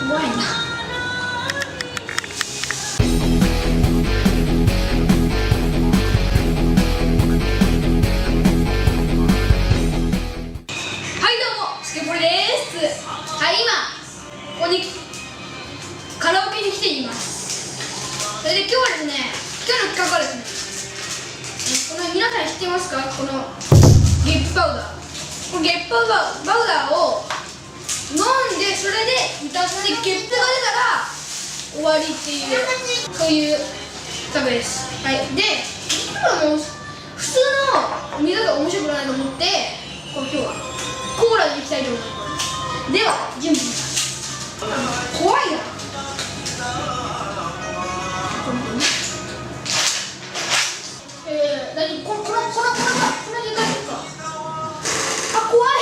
怖いな。はいどうも、スケポリです。はい、今ここにカラオケに来ています。それで今日はですね、今日の企画はですね、この皆さん知ってますか、このゲップパウダー。このゲップパウダーを飲んで、それで歌ってゲップが出たら終わりっていう、そういう企画です。はい。で、今も普通の水だと面白くないと思って、今日はコーラでいきたいと思います。では準備します。怖いな。このでかいか。あ、怖い。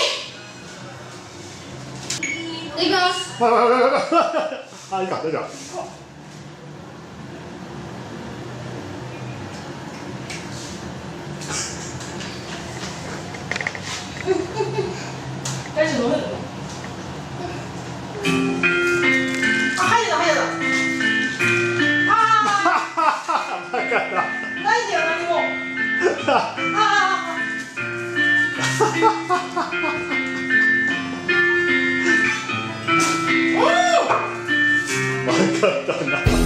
いきます。あ、いいか、大丈夫。大丈夫、飲めるの？あ、入るな。バカだ。ないんだよ、何も。バカだな。